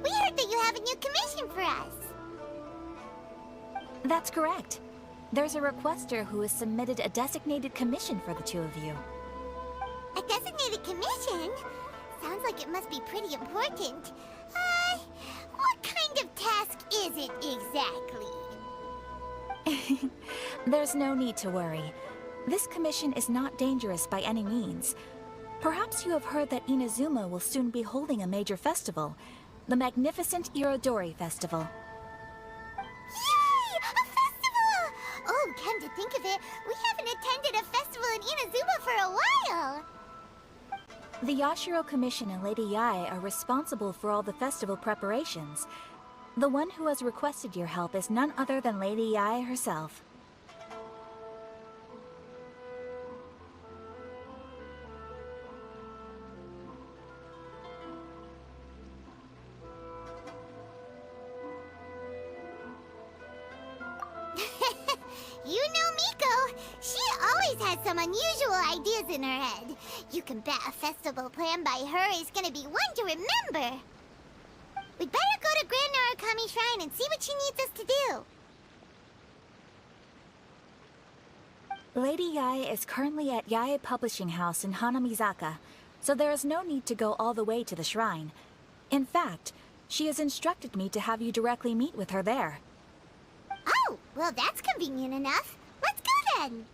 We heard that you have a new commission for us. That's correct. There's a requester who has submitted a designated commission for the two of you. A designated commission? Sounds like it must be pretty important. What kind of task is it exactly? There's no need to worry. This commission is not dangerous by any means. Perhaps you have heard that Inazuma will soon be holding a major festival, the magnificent Irodori Festival. Yay! A festival! Oh, come to think of it, we haven't attended a festival in Inazuma for a while! The Yashiro Commission and Lady Yae are responsible for all the festival preparations. The one who has requested your help is none other than Lady Yae herself. You know Miko. She always has some unusual ideas in her head. You can bet a festival planned by her is gonna be one to remember. We'd better go to Grand Narukami Shrine and see what she needs us to do. Lady Yae is currently at Yae Publishing House in Hanamizaka, so there is no need to go all the way to the shrine. In fact, she has instructed me to have you directly meet with her there. Oh, well that's convenient enough. Let's go then.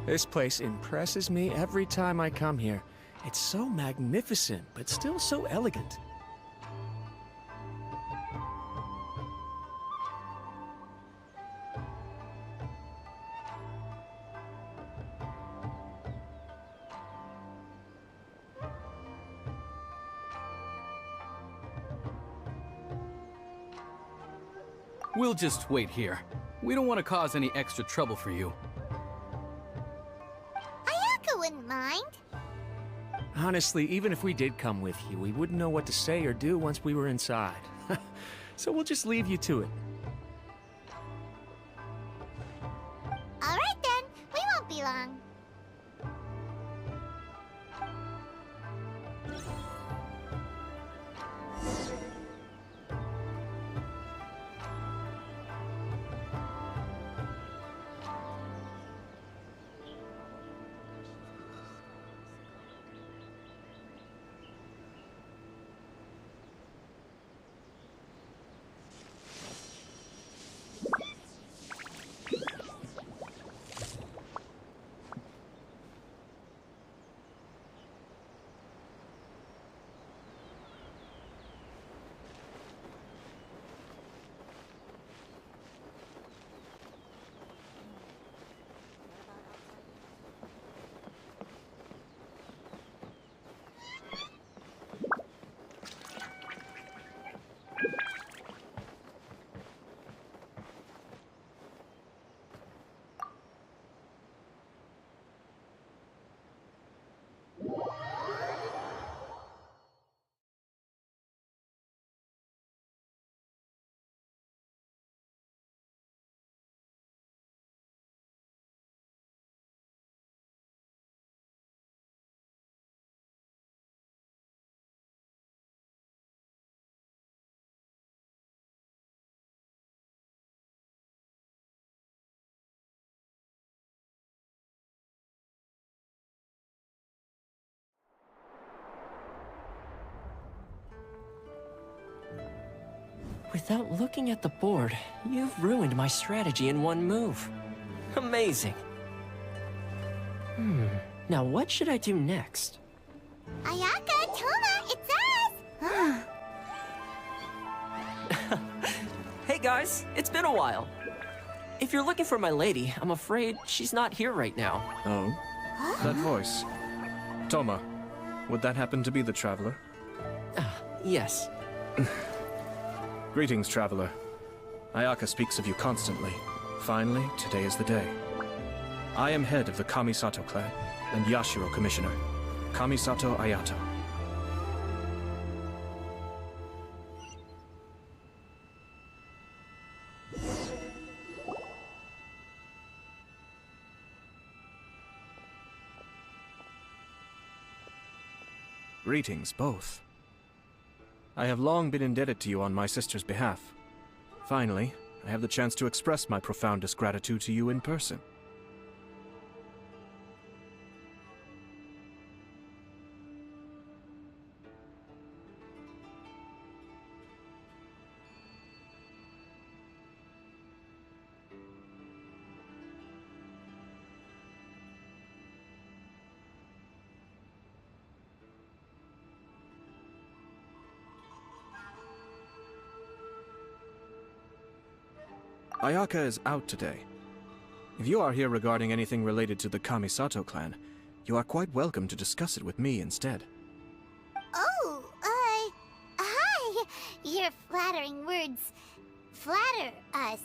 This place impresses me every time I come here. It's so magnificent, but still so elegant. We'll just wait here. We don't want to cause any extra trouble for you. Ayaka wouldn't mind. Honestly, even if we did come with you, we wouldn't know what to say or do once we were inside. So we'll just leave you to it. All right then, we won't be long. Without looking at the board, you've ruined my strategy in one move. Amazing. Now what should I do next? Ayaka, Toma, it's us! Hey guys, it's been a while. If you're looking for my lady, I'm afraid she's not here right now. Oh? That voice. Toma, would that happen to be the Traveler? Yes. Greetings, Traveler. Ayaka speaks of you constantly. Finally, today is the day. I am head of the Kamisato clan, and Yashiro Commissioner. Kamisato Ayato. Greetings, both. I have long been indebted to you on my sister's behalf. Finally, I have the chance to express my profoundest gratitude to you in person. Ayaka is out today. If you are here regarding anything related to the Kamisato clan, you are quite welcome to discuss it with me instead. Oh, hi! Your flattering words flatter us.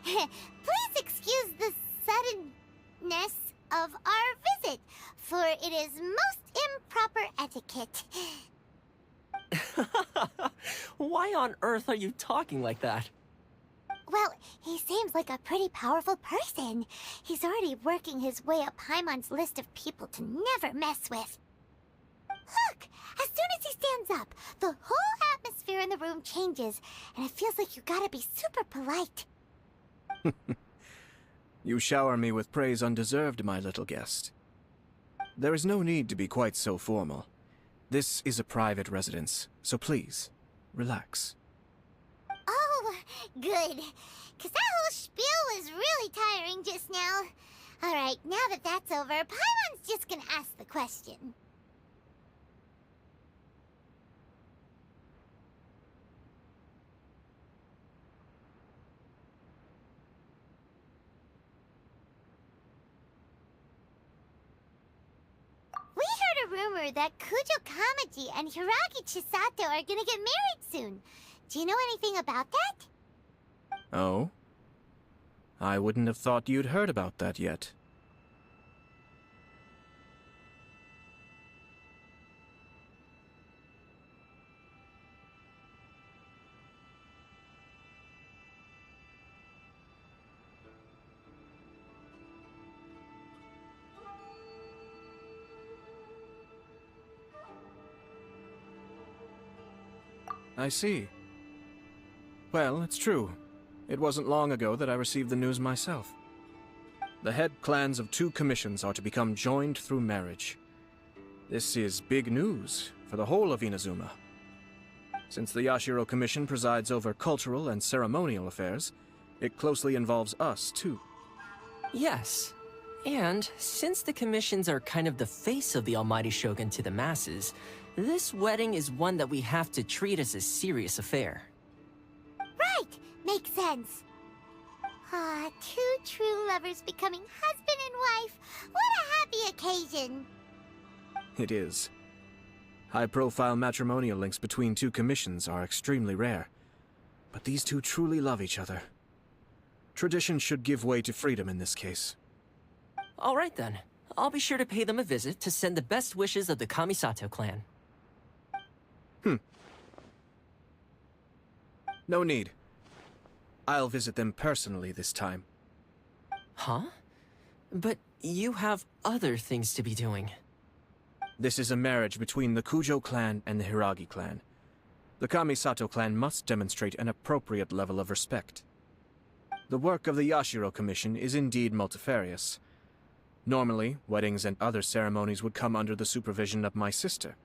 Please excuse the suddenness of our visit, for it is most improper etiquette. Why on earth are you talking like that? Well, he seems like a pretty powerful person. He's already working his way up Paimon's list of people to never mess with. Look! As soon as he stands up, the whole atmosphere in the room changes, and it feels like you gotta be super polite. You shower me with praise undeserved, my little guest. There is no need to be quite so formal. This is a private residence, so please, relax. Oh, good. 'Cause that whole spiel was really tiring just now. Alright, Alright, now that that's over, Paimon's just gonna ask the question. We heard a rumor that Kujo Kamaji and Hiragi Chisato are gonna get married soon. Do you know anything about that? Oh? I wouldn't have thought you'd heard about that yet. I see. Well, it's true. It wasn't long ago that I received the news myself. The head clans of 2 commissions are to become joined through marriage. This is big news for the whole of Inazuma. Since the Yashiro Commission presides over cultural and ceremonial affairs, it closely involves us, too. Yes. And since the commissions are kind of the face of the Almighty Shogun to the masses, this wedding is one that we have to treat as a serious affair. Right! Makes sense. Ah, 2 true lovers becoming husband and wife. What a happy occasion! It is. High-profile matrimonial links between 2 commissions are extremely rare. But these 2 truly love each other. Tradition should give way to freedom in this case. All right then. I'll be sure to pay them a visit to send the best wishes of the Kamisato clan. No need. I'll visit them personally this time. Huh? But you have other things to be doing. This is a marriage between the Kujo clan and the Hiragi clan. The Kamisato clan must demonstrate an appropriate level of respect. The work of the Yashiro Commission is indeed multifarious. Normally, weddings and other ceremonies would come under the supervision of my sister.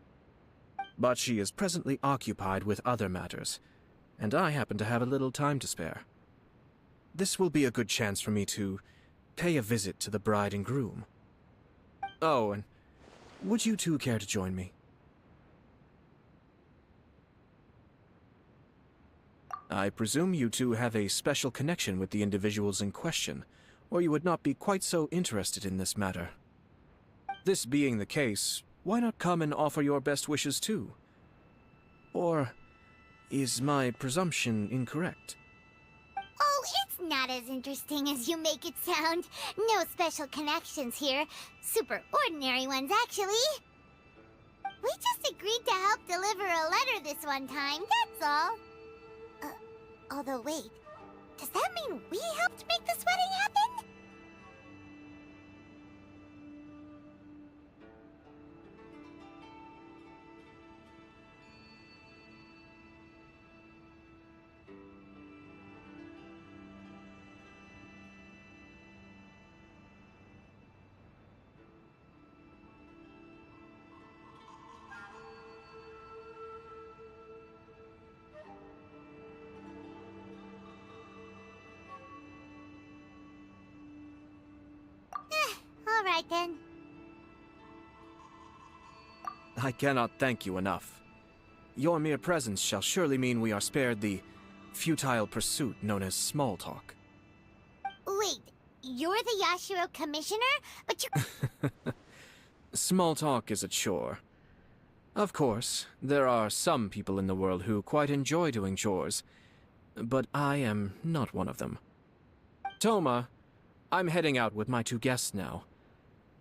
But she is presently occupied with other matters, and I happen to have a little time to spare. This will be a good chance for me to pay a visit to the bride and groom. Oh, and would you 2 care to join me? I presume you 2 have a special connection with the individuals in question, or you would not be quite so interested in this matter. This being the case, why not come and offer your best wishes too? Or is my presumption incorrect? Oh, it's not as interesting as you make it sound. No special connections here. Super ordinary ones, actually. We just agreed to help deliver a letter this one time, that's all. Although wait, does that mean we helped make this wedding happen? All right then. I cannot thank you enough. Your mere presence shall surely mean we are spared the futile pursuit known as small talk. Wait, you're the Yashiro Commissioner? But you... Small talk is a chore. Of course, there are some people in the world who quite enjoy doing chores, but I am not one of them. Toma, I'm heading out with my 2 guests now.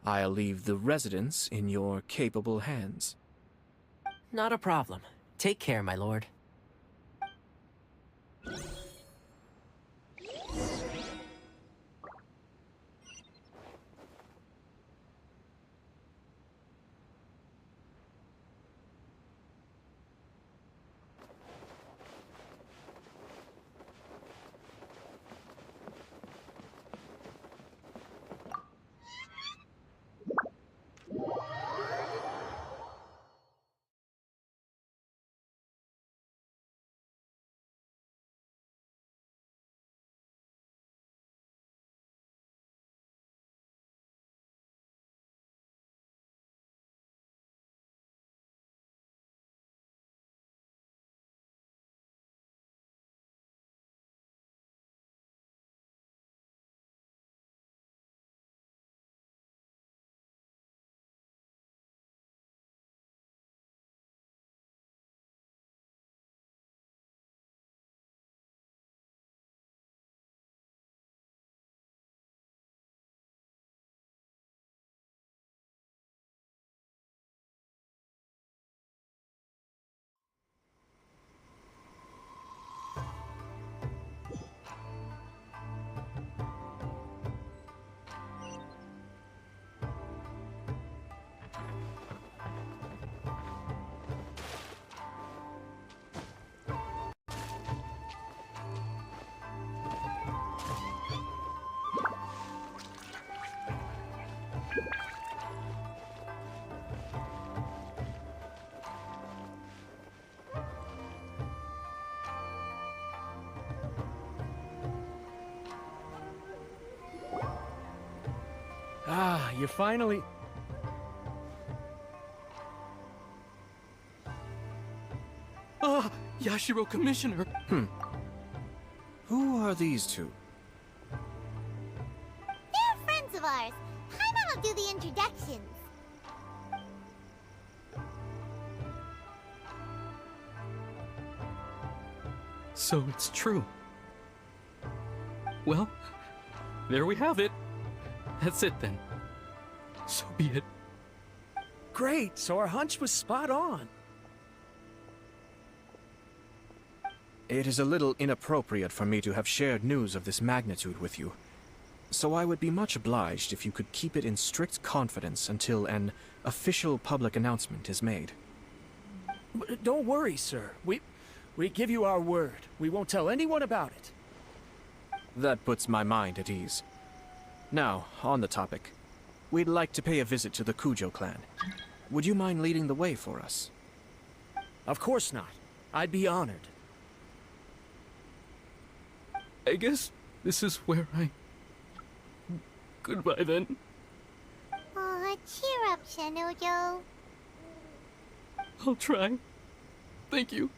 I'll leave the residence in your capable hands. Not a problem. Take care, my lord. you finally... Ah, Yashiro Commissioner! Who are these two? They're friends of ours. Paimon will do the introductions. So it's true. Well, there we have it. That's it then. So be it. Great, so our hunch was spot on. It is a little inappropriate for me to have shared news of this magnitude with you. So I would be much obliged if you could keep it in strict confidence until an official public announcement is made. But don't worry, sir. We give you our word. We won't tell anyone about it. That puts my mind at ease. Now, on the topic. We'd like to pay a visit to the Kujo clan. Would you mind leading the way for us? Of course not. I'd be honored. I guess this is where I... Goodbye then. Aw, cheer up, Shanojo. I'll try. Thank you.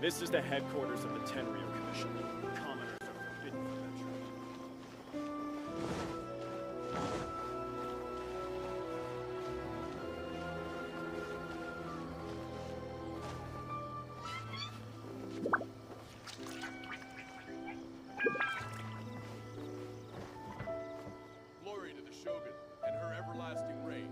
This is the headquarters of the Tenryou Commission. Commoners are forbidden from entering. Glory to the Shogun and her everlasting reign.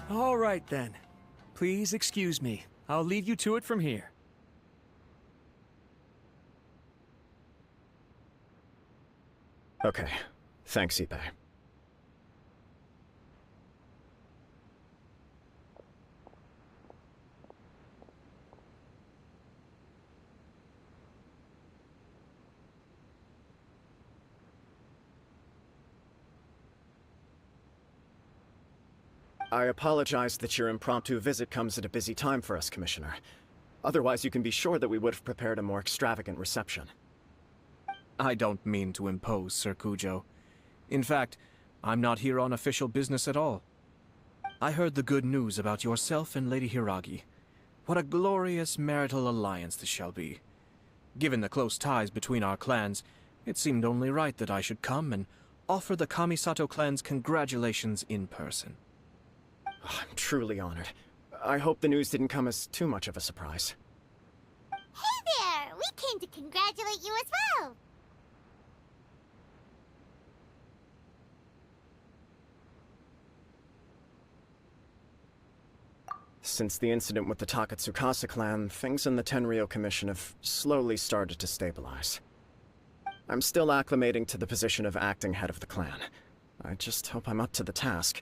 All right, then. Please excuse me. I'll leave you to it from here. Okay. Thanks, Ippei. I apologize that your impromptu visit comes at a busy time for us, Commissioner. Otherwise, you can be sure that we would have prepared a more extravagant reception. I don't mean to impose, Sir Kujo. In fact, I'm not here on official business at all. I heard the good news about yourself and Lady Hiragi. What a glorious marital alliance this shall be. Given the close ties between our clans, it seemed only right that I should come and offer the Kamisato clan's congratulations in person. I'm truly honored. I hope the news didn't come as too much of a surprise. Hey there! We came to congratulate you as well! Since the incident with the Takatsukasa clan, things in the Tenryou Commission have slowly started to stabilize. I'm still acclimating to the position of acting head of the clan. I just hope I'm up to the task,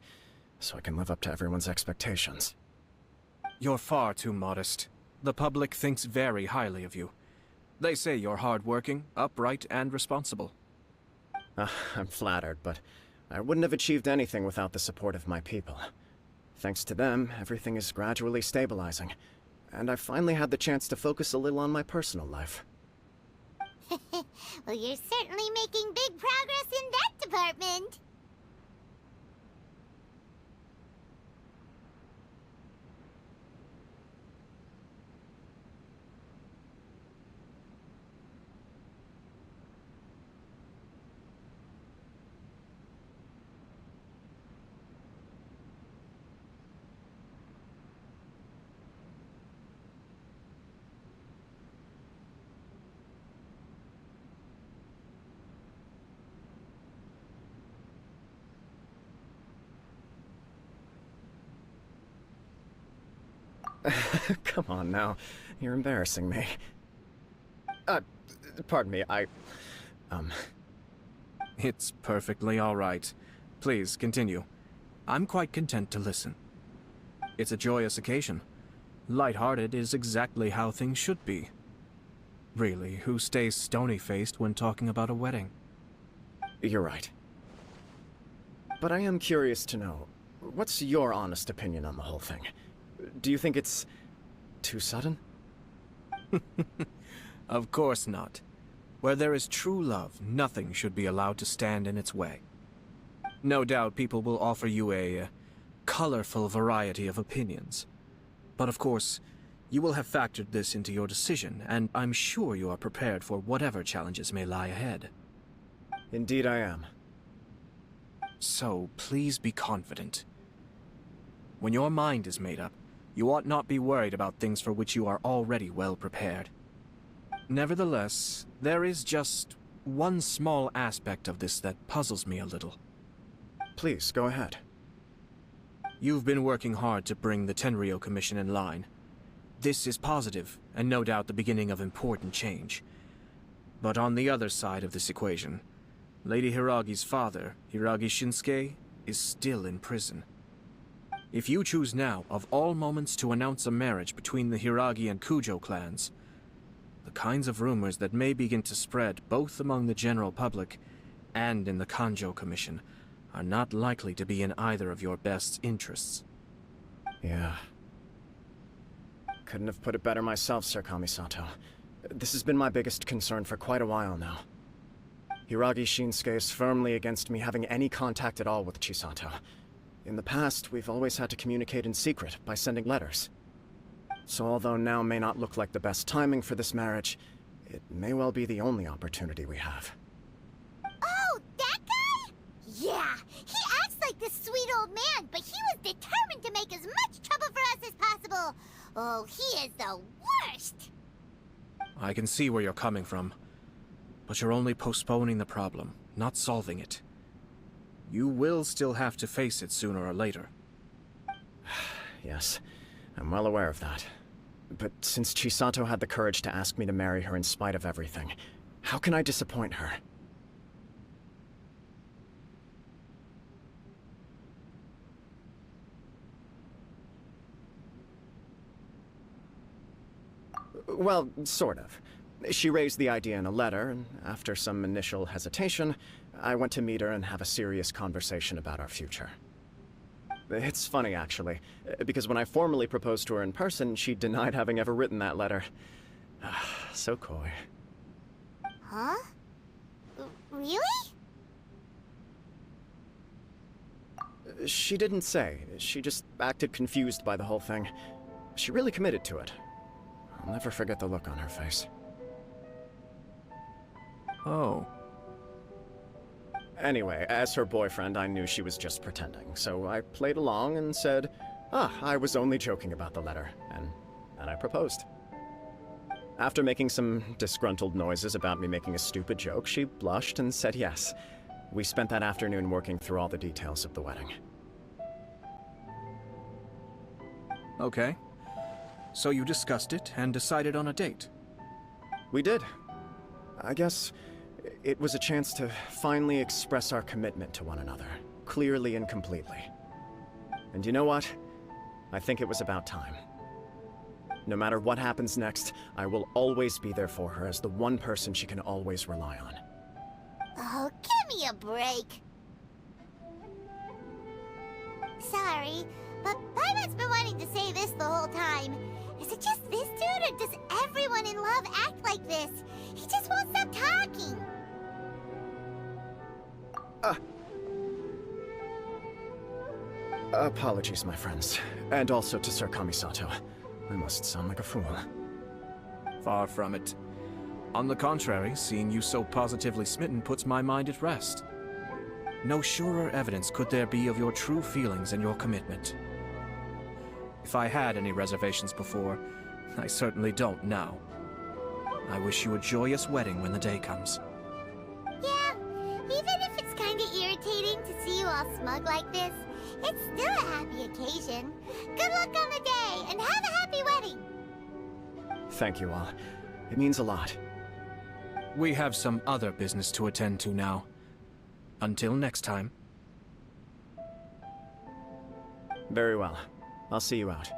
so I can live up to everyone's expectations. You're far too modest. The public thinks very highly of you. They say you're hardworking, upright, and responsible. I'm flattered, but I wouldn't have achieved anything without the support of my people. Thanks to them, everything is gradually stabilizing, and I've finally had the chance to focus a little on my personal life. Well, you're certainly making big progress in that department. Come on now, you're embarrassing me. Pardon me, It's perfectly all right. Please, continue. I'm quite content to listen. It's a joyous occasion. Light-hearted is exactly how things should be. Really, who stays stony-faced when talking about a wedding? You're right. But I am curious to know, what's your honest opinion on the whole thing? Do you think it's too sudden? Of course not. Where there is true love, nothing should be allowed to stand in its way. No doubt people will offer you a colorful variety of opinions. But of course, you will have factored this into your decision, and I'm sure you are prepared for whatever challenges may lie ahead. Indeed I am. So, please be confident. When your mind is made up, you ought not be worried about things for which you are already well prepared. Nevertheless, there is just one small aspect of this that puzzles me a little. Please, go ahead. You've been working hard to bring the Tenryou Commission in line. This is positive, and no doubt the beginning of important change. But on the other side of this equation, Lady Hiragi's father, Hiragi Shinsuke, is still in prison. If you choose now, of all moments, to announce a marriage between the Hiragi and Kujo clans, the kinds of rumors that may begin to spread both among the general public and in the Kanjo Commission are not likely to be in either of your best interests. Yeah. Couldn't have put it better myself, Sir Kamisato. This has been my biggest concern for quite a while now. Hiragi Shinsuke is firmly against me having any contact at all with Chisato. In the past, we've always had to communicate in secret by sending letters. So although now may not look like the best timing for this marriage, it may well be the only opportunity we have. Oh, that guy? Yeah, he acts like this sweet old man, but he was determined to make as much trouble for us as possible. Oh, he is the worst! I can see where you're coming from, but you're only postponing the problem, not solving it. You will still have to face it sooner or later. Yes, I'm well aware of that. But since Chisato had the courage to ask me to marry her in spite of everything, how can I disappoint her? Well, sort of. She raised the idea in a letter, and after some initial hesitation, I went to meet her and have a serious conversation about our future. It's funny, actually, because when I formally proposed to her in person, she denied having ever written that letter. So coy. Huh? Really? She didn't say. She just acted confused by the whole thing. She really committed to it. I'll never forget the look on her face. Oh. Anyway, as her boyfriend, I knew she was just pretending, so I played along and said, I was only joking about the letter, and I proposed. After making some disgruntled noises about me making a stupid joke, she blushed and said yes. We spent that afternoon working through all the details of the wedding. Okay. So you discussed it and decided on a date? We did. I guess it was a chance to finally express our commitment to one another, clearly and completely. And you know what? I think it was about time. No matter what happens next, I will always be there for her as the one person she can always rely on. Oh, give me a break. Sorry, but Paimon's been wanting to say this the whole time. Is it just this dude, or does everyone in love act like this? He just won't stop talking. Apologies, my friends. And also to Sir Kamisato. I must sound like a fool. Far from it. On the contrary, seeing you so positively smitten puts my mind at rest. No surer evidence could there be of your true feelings and your commitment. If I had any reservations before, I certainly don't now. I wish you a joyous wedding when the day comes. Yeah, even if it's kinda irritating to see you all smug like this, it's still a happy occasion. Good luck on the day, and have a happy wedding! Thank you all. It means a lot. We have some other business to attend to now. Until next time. Very well. I'll see you out.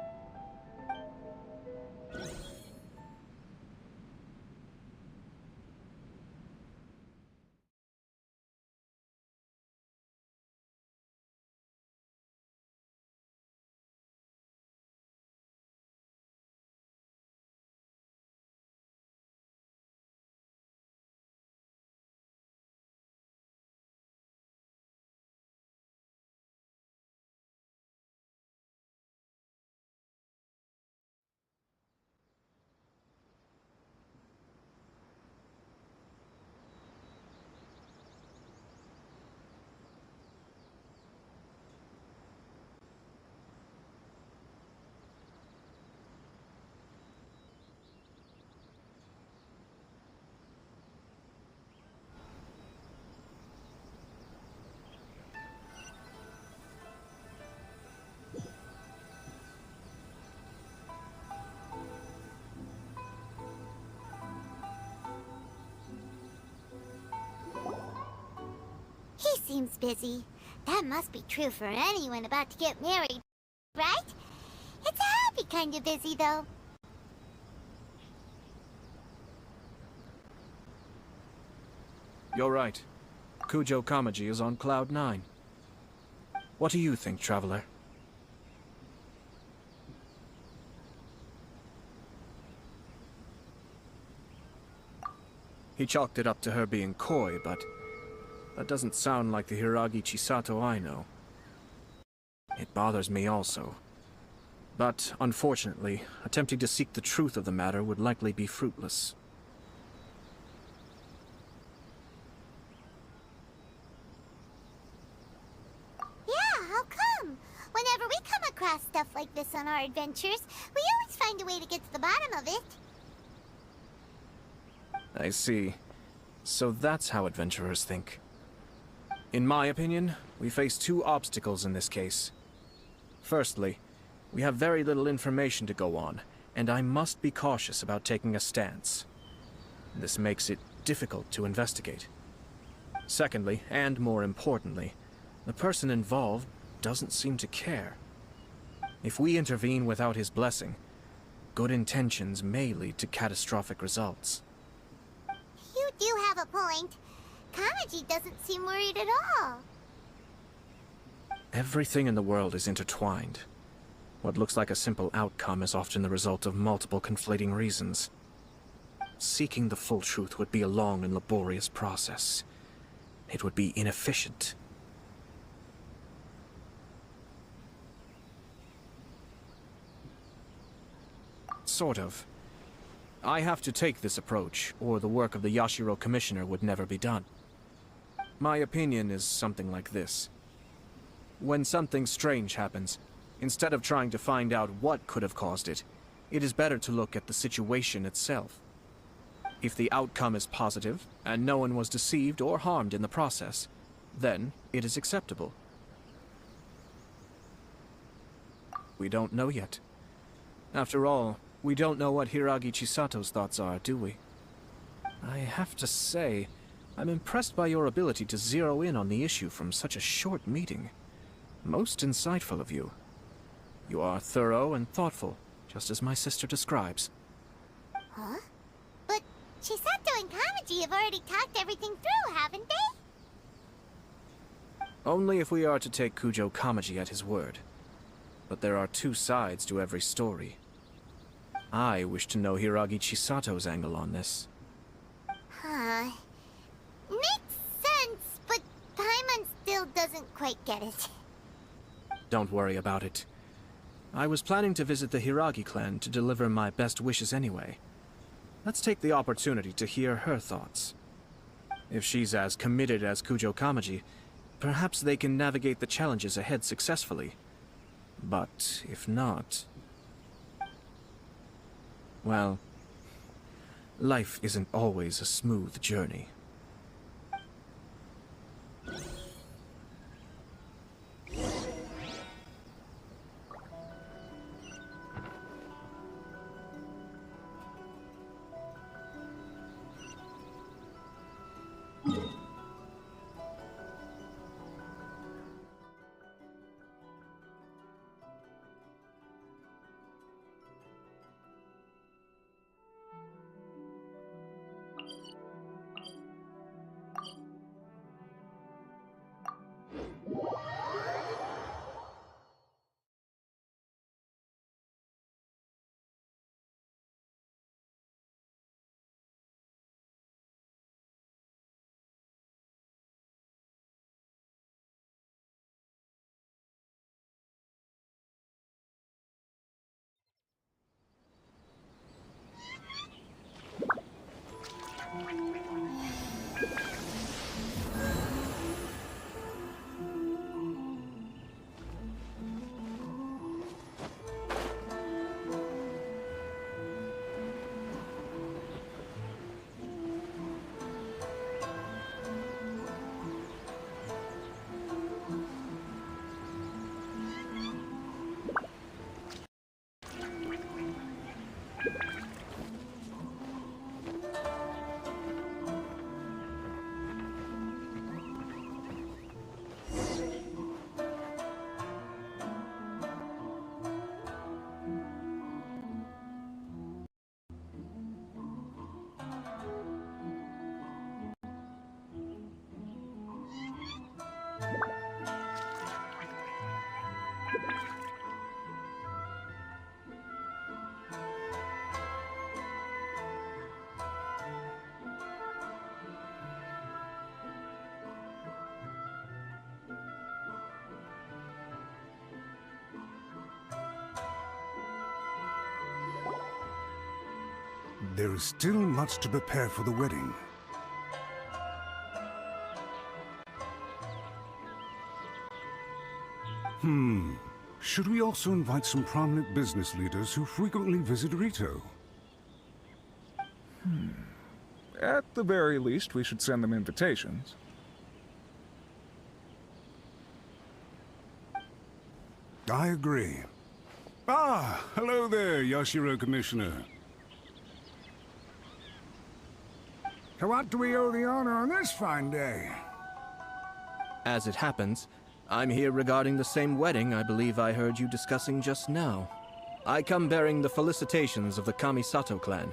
seems busy. That must be true for anyone about to get married, right? It's a happy kind of busy, though. You're right. Kujo Kamaji is on Cloud 9. What do you think, Traveler? He chalked it up to her being coy, but that doesn't sound like the Hiragi Chisato I know. It bothers me also. But, unfortunately, attempting to seek the truth of the matter would likely be fruitless. Yeah, how come? Whenever we come across stuff like this on our adventures, we always find a way to get to the bottom of it. I see. So that's how adventurers think. In my opinion, we face two obstacles in this case. Firstly, we have very little information to go on, and I must be cautious about taking a stance. This makes it difficult to investigate. Secondly, and more importantly, the person involved doesn't seem to care. If we intervene without his blessing, good intentions may lead to catastrophic results. You do have a point. Kamaji doesn't seem worried at all. Everything in the world is intertwined. What looks like a simple outcome is often the result of multiple conflating reasons. Seeking the full truth would be a long and laborious process. It would be inefficient. Sort of. I have to take this approach, or the work of the Yashiro Commissioner would never be done. My opinion is something like this. When something strange happens, instead of trying to find out what could have caused it, it is better to look at the situation itself. If the outcome is positive, and no one was deceived or harmed in the process, then it is acceptable. We don't know yet. After all, we don't know what Hiragi Chisato's thoughts are, do we? I have to say, I'm impressed by your ability to zero in on the issue from such a short meeting. Most insightful of you. You are thorough and thoughtful, just as my sister describes. Huh? But Chisato and Kamaji have already talked everything through, haven't they? Only if we are to take Kujo Kamaji at his word. But there are two sides to every story. I wish to know Hiragi Chisato's angle on this. Huh. Makes sense, but Paimon still doesn't quite get it. Don't worry about it. I was planning to visit the Hiragi clan to deliver my best wishes anyway. Let's take the opportunity to hear her thoughts. If she's as committed as Kujo Kamaji, perhaps they can navigate the challenges ahead successfully. But if not... well, life isn't always a smooth journey. there is still much to prepare for the wedding. Should we also invite some prominent business leaders who frequently visit Rito? At the very least, we should send them invitations. I agree. Ah, hello there, Yashiro Commissioner. To what do we owe the honor on this fine day? As it happens, I'm here regarding the same wedding I believe I heard you discussing just now. I come bearing the felicitations of the Kamisato clan.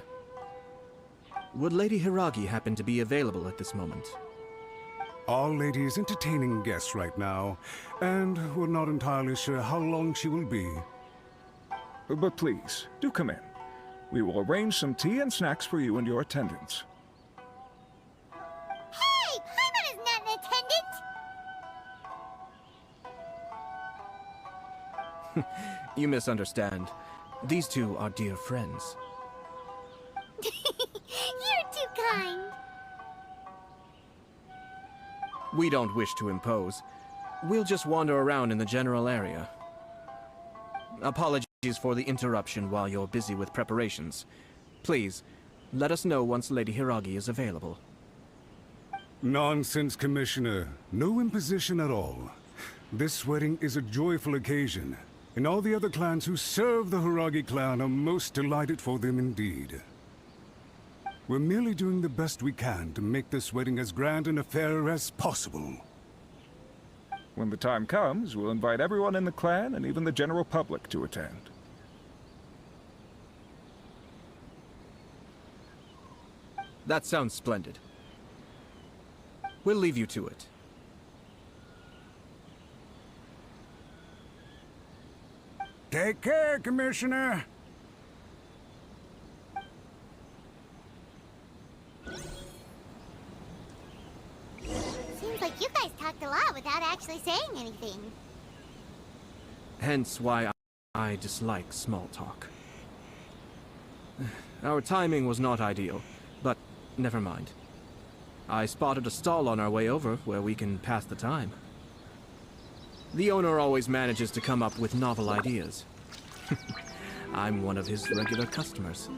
Would Lady Hiragi happen to be available at this moment? Our lady is entertaining guests right now, and we're not entirely sure how long she will be. But please, do come in. We will arrange some tea and snacks for you and your attendants. Hey! Paimon is not an attendant! You misunderstand. These two are dear friends. You're too kind. We don't wish to impose. We'll just wander around in the general area. Apologies for the interruption while you're busy with preparations. Please, let us know once Lady Hiragi is available. Nonsense, Commissioner. No imposition at all. This wedding is a joyful occasion, and all the other clans who serve the Hiragi clan are most delighted for them indeed. We're merely doing the best we can to make this wedding as grand an affair as possible. When the time comes, we'll invite everyone in the clan and even the general public to attend. That sounds splendid. We'll leave you to it. Take care, Commissioner. Seems like you guys talked a lot without actually saying anything. Hence why I dislike small talk. Our timing was not ideal, but never mind. I spotted a stall on our way over where we can pass the time. The owner always manages to come up with novel ideas. I'm one of his regular customers.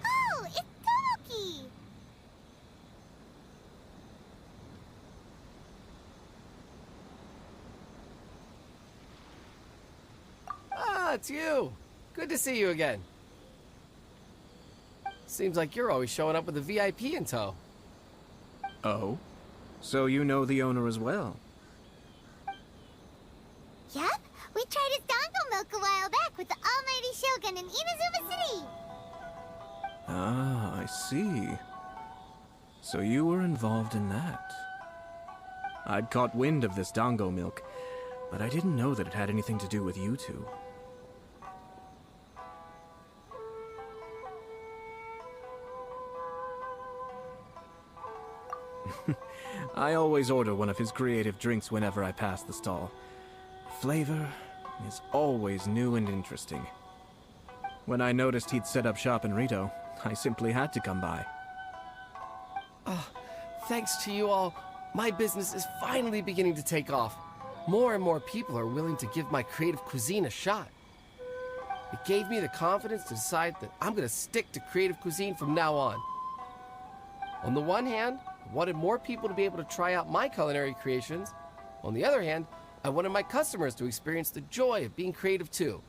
Oh, it's Tomoki! Ah, it's you. Good to see you again. Seems like you're always showing up with a VIP in tow. Oh? So you know the owner as well? Yep, we tried his dongo milk a while back with the almighty Shogun in Inazuma City. Ah, I see. So you were involved in that. I'd caught wind of this Dango milk, but I didn't know that it had anything to do with you two. I always order one of his creative drinks whenever I pass the stall. Flavor is always new and interesting. When I noticed he'd set up shop in Rito, I simply had to come by. Thanks to you all, my business is finally beginning to take off. More and more people are willing to give my creative cuisine a shot. It gave me the confidence to decide that I'm going to stick to creative cuisine from now on. On the one hand, I wanted more people to be able to try out my culinary creations. On the other hand, I wanted my customers to experience the joy of being creative too.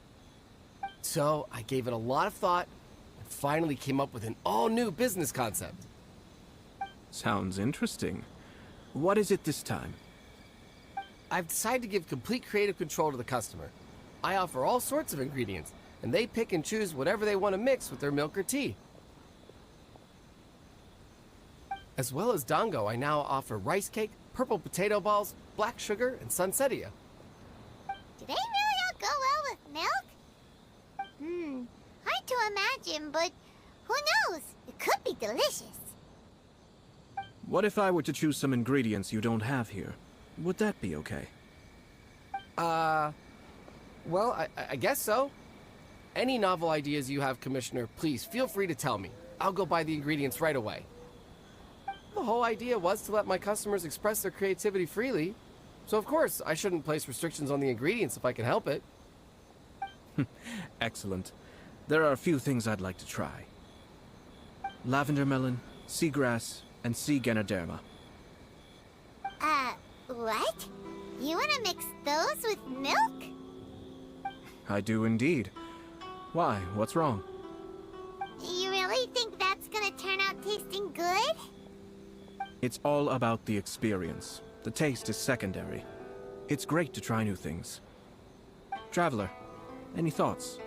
So I gave it a lot of thought and finally came up with an all-new business concept. Sounds interesting. What is it this time? I've decided to give complete creative control to the customer. I offer all sorts of ingredients, and they pick and choose whatever they want to mix with their milk or tea. As well as Dango, I now offer rice cake, purple potato balls, black sugar, and sunsettia. Do they really all go well with milk? Hard to imagine, but who knows? It could be delicious. What if I were to choose some ingredients you don't have here? Would that be okay? Well, I guess so. Any novel ideas you have, Commissioner, please feel free to tell me. I'll go buy the ingredients right away. The whole idea was to let my customers express their creativity freely. So of course, I shouldn't place restrictions on the ingredients if I can help it. Excellent. There are a few things I'd like to try. Lavender melon, seagrass, and sea Ganoderma. What? You want to mix those with milk? I do indeed. Why? What's wrong? You really think that's gonna turn out tasting good? It's all about the experience. The taste is secondary. It's great to try new things. Traveler, any thoughts?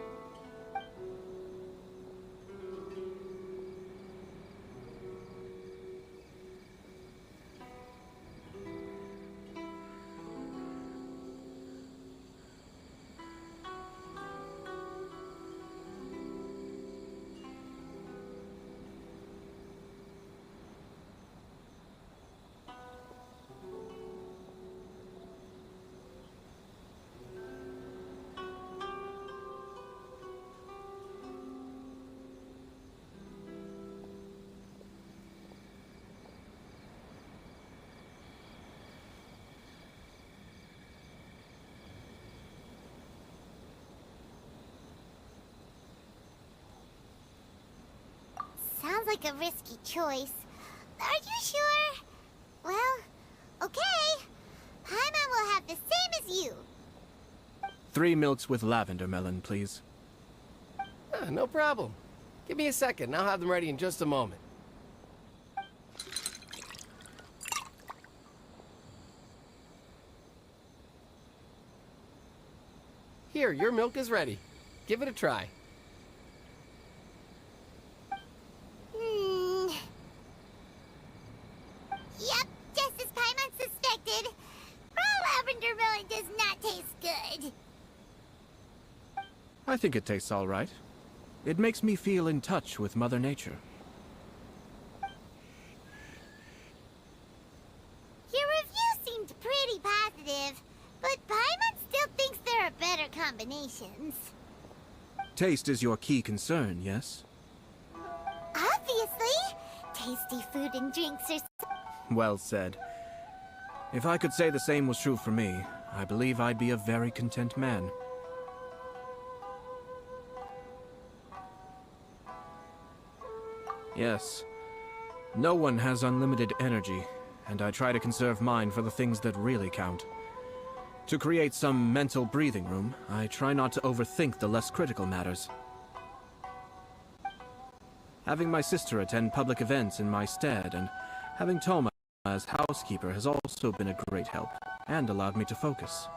Sounds like a risky choice. Are you sure? Well, okay. Paimon will have the same as you. 3 milks with lavender melon, please. No problem. Give me a second, I'll have them ready in just a moment. Here, your milk is ready. Give it a try. Yep, just as Paimon suspected. Raw lavender melon does not taste good. I think it tastes all right. It makes me feel in touch with Mother Nature. Your review seemed pretty positive, but Paimon still thinks there are better combinations. Taste is your key concern, yes? Obviously! Tasty food and drinks are Well said. If I could say the same was true for me, I believe I'd be a very content man. Yes. No one has unlimited energy, and I try to conserve mine for the things that really count. To create some mental breathing room, I try not to overthink the less critical matters. Having my sister attend public events in my stead, and having Toma as housekeeper has also been a great help, and allowed me to focus.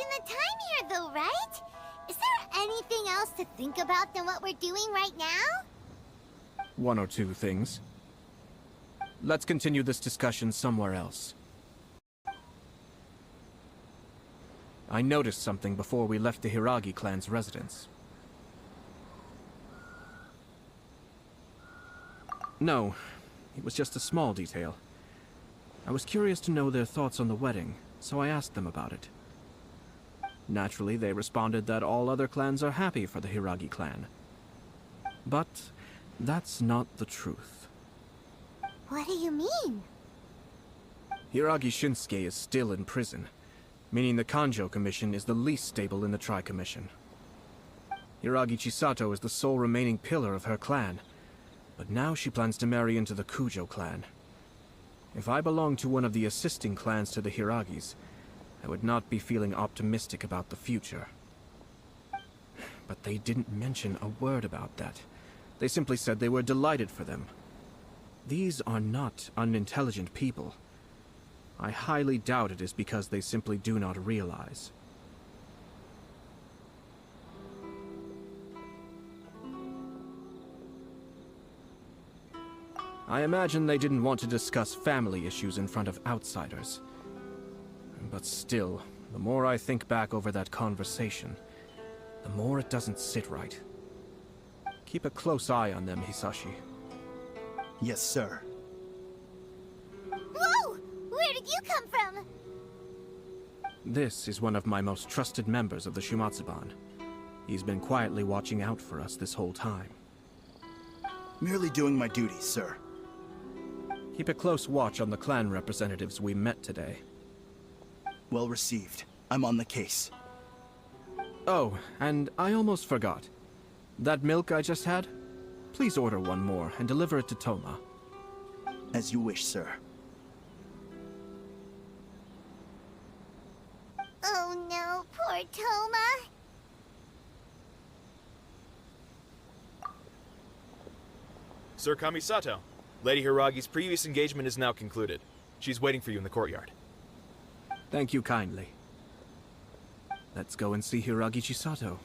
wasting the time here, though, right? Is there anything else to think about than what we're doing right now? One or two things. Let's continue this discussion somewhere else. I noticed something before we left the Hiragi clan's residence. No, it was just a small detail. I was curious to know their thoughts on the wedding, so I asked them about it. Naturally, they responded that all other clans are happy for the Hiragi clan. But that's not the truth. What do you mean? Hiragi Shinsuke is still in prison, meaning the Kanjo Commission is the least stable in the Tri-Commission. Hiragi Chisato is the sole remaining pillar of her clan, but now she plans to marry into the Kujo clan. If I belonged to one of the assisting clans to the Hiragis, I would not be feeling optimistic about the future. But they didn't mention a word about that. They simply said they were delighted for them. These are not unintelligent people. I highly doubt it is because they simply do not realize. I imagine they didn't want to discuss family issues in front of outsiders. But still, the more I think back over that conversation, the more it doesn't sit right. Keep a close eye on them, Hisashi. Yes, sir. Whoa! Where did you come from? This is one of my most trusted members of the Shumatsuban. He's been quietly watching out for us this whole time. Merely doing my duties, sir. Keep a close watch on the clan representatives we met today. Well received. I'm on the case. Oh, and I almost forgot. That milk I just had? Please order one more and deliver it to Toma. As you wish, sir. Oh no, poor Toma. Sir Kamisato, Lady Hiragi's previous engagement is now concluded. She's waiting for you in the courtyard. Thank you kindly. Let's go and see Hiragi Chisato.